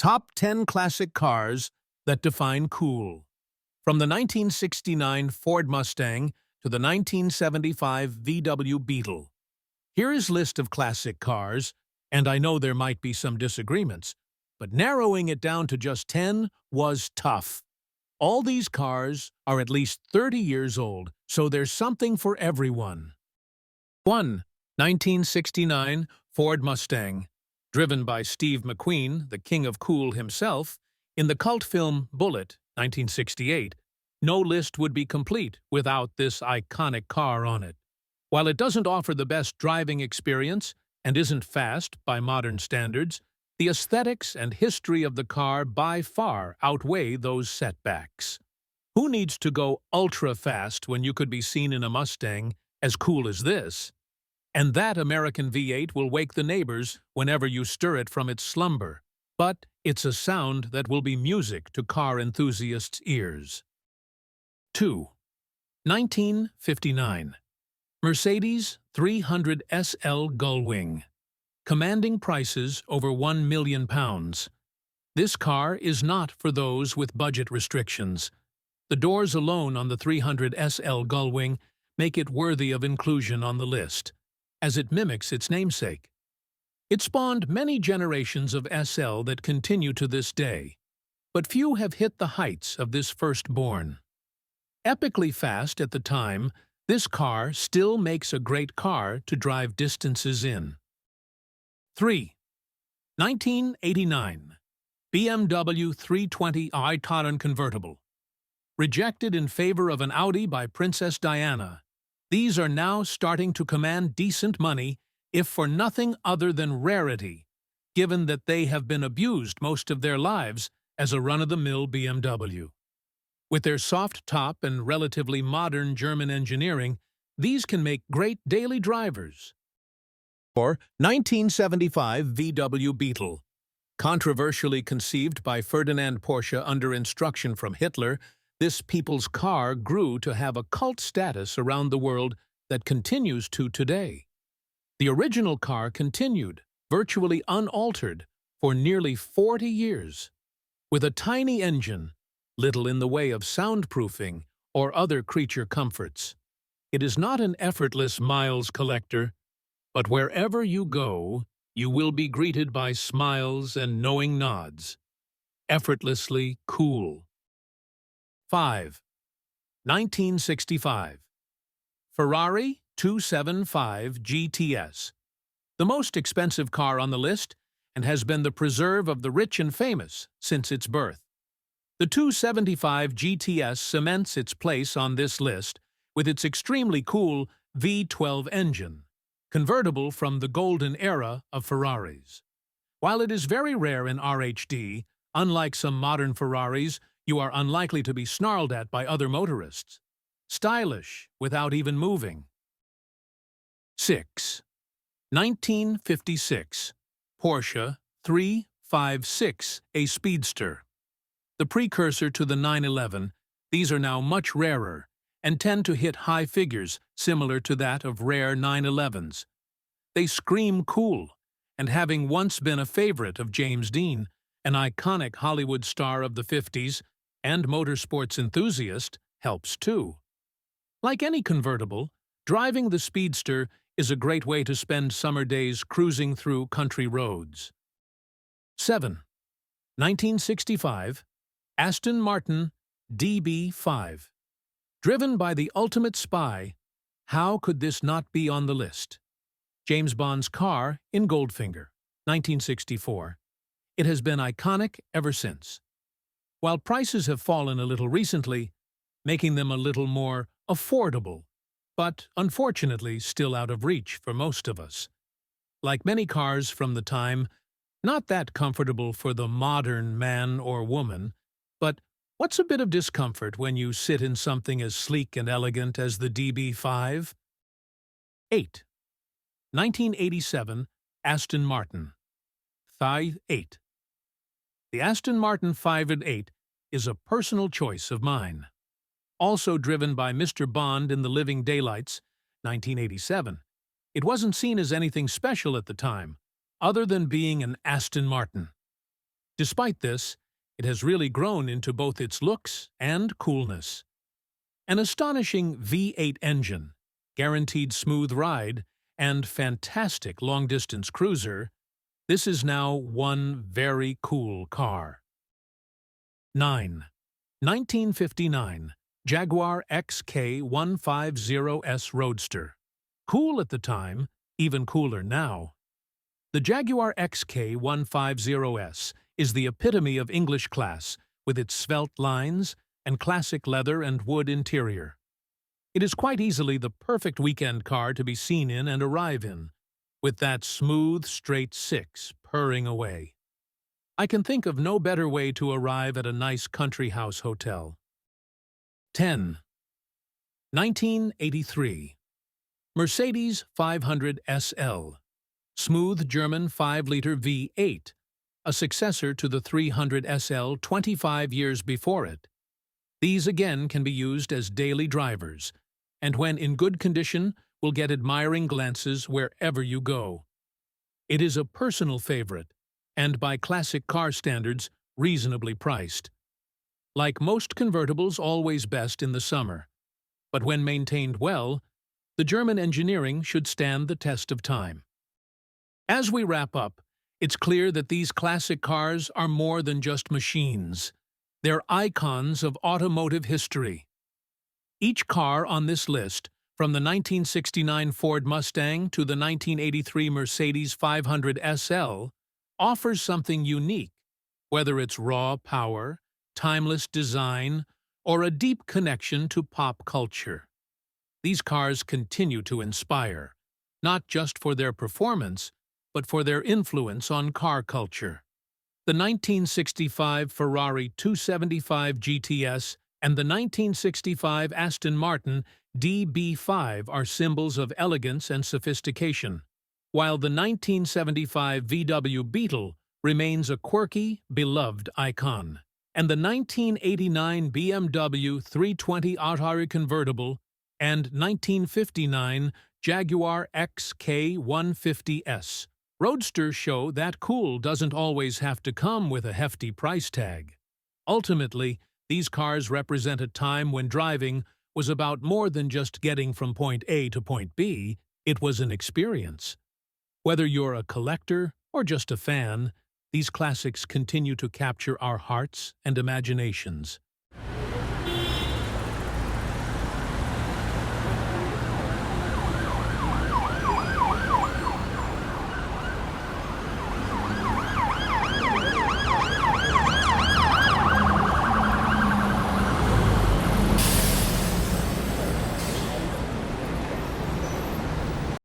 Top 10 Classic Cars That Define Cool. From the 1969 Ford Mustang to the 1975 VW Beetle. Here is a list of classic cars, and I know there might be some disagreements, but narrowing it down to just 10 was tough. All these cars are at least 30 years old, so there's something for everyone. 1. 1969 Ford Mustang. Driven by Steve McQueen, the king of cool himself, in the cult film Bullitt, 1968, no list would be complete without this iconic car on it. While it doesn't offer the best driving experience and isn't fast by modern standards, the aesthetics and history of the car by far outweigh those setbacks. Who needs to go ultra-fast when you could be seen in a Mustang as cool as this? And that American V8 will wake the neighbors whenever you stir it from its slumber. But it's a sound that will be music to car enthusiasts' ears. 2. 1959 Mercedes 300 SL Gullwing. Commanding prices over £1 million. This car is not for those with budget restrictions. The doors alone on the 300 SL Gullwing make it worthy of inclusion on the list, as it mimics its namesake. It spawned many generations of SL that continue to this day, but few have hit the heights of this firstborn. Epically fast at the time, this car still makes a great car to drive distances in. 3. 1989 BMW 320 i convertible. Rejected in favor of an Audi by Princess Diana, these are now starting to command decent money, if for nothing other than rarity, given that they have been abused most of their lives as a run-of-the-mill BMW. With their soft top and relatively modern German engineering, these can make great daily drivers. Or 1975 VW Beetle. Controversially conceived by Ferdinand Porsche under instruction from Hitler, this people's car grew to have a cult status around the world that continues to today. The original car continued, virtually unaltered, for nearly 40 years. With a tiny engine, little in the way of soundproofing or other creature comforts. It is not an effortless miles collector, but wherever you go, you will be greeted by smiles and knowing nods. Effortlessly cool. 5. 1965 Ferrari 275 GTS. The most expensive car on the list and has been the preserve of the rich and famous since its birth. The 275 GTS cements its place on this list with its extremely cool V12 engine, convertible from the golden era of Ferraris. While it is very rare in RHD, unlike some modern Ferraris, you are unlikely to be snarled at by other motorists. Stylish without even moving. 6. 1956 Porsche 356, a speedster. The precursor to the 911, these are now much rarer and tend to hit high figures similar to that of rare 911s. They scream cool, and having once been a favorite of James Dean, an iconic Hollywood star of the 50s and motorsports enthusiast, helps too. Like any convertible, driving the speedster is a great way to spend summer days cruising through country roads. 7. 1965 Aston Martin DB5. Driven by the ultimate spy, how could this not be on the list? James Bond's car in Goldfinger, 1964. It has been iconic ever since. While prices have fallen a little recently, making them a little more affordable, but unfortunately still out of reach for most of us. Like many cars from the time, not that comfortable for the modern man or woman, but what's a bit of discomfort when you sit in something as sleek and elegant as the DB5? 8. 1987 Aston Martin 5.8. The Aston Martin 5.8 is a personal choice of mine. Also driven by Mr. Bond in The Living Daylights, 1987, it wasn't seen as anything special at the time, other than being an Aston Martin. Despite this, it has really grown into both its looks and coolness. An astonishing V8 engine, guaranteed smooth ride, and fantastic long-distance cruiser, this is now one very cool car. 9. 1959 Jaguar XK150S Roadster. Cool at the time, even cooler now. The Jaguar XK150S is the epitome of English class, with its svelte lines and classic leather and wood interior. It is quite easily the perfect weekend car to be seen in and arrive in, with that smooth, straight six purring away. I can think of no better way to arrive at a nice country house hotel. 10. 1983 Mercedes 500 SL. Smooth German 5-liter V8, a successor to the 300 SL 25 years before it. These again can be used as daily drivers, and when in good condition will get admiring glances wherever you go. It is a personal favorite, and by classic car standards, reasonably priced. Like most convertibles, always best in the summer. But when maintained well, the German engineering should stand the test of time. As we wrap up, it's clear that these classic cars are more than just machines. They're icons of automotive history. Each car on this list, from the 1969 Ford Mustang to the 1983 Mercedes 500 SL, offers something unique, whether it's raw power, timeless design, or a deep connection to pop culture. These cars continue to inspire, not just for their performance, but for their influence on car culture. The 1965 Ferrari 275 GTS and the 1965 Aston Martin DB5 are symbols of elegance and sophistication, while the 1975 VW Beetle remains a quirky, beloved icon. And the 1989 BMW 320 Autari convertible and 1959 Jaguar XK150S Roadster show that cool doesn't always have to come with a hefty price tag. Ultimately, these cars represent a time when driving was about more than just getting from point A to point B, it was an experience. Whether you're a collector or just a fan, these classics continue to capture our hearts and imaginations.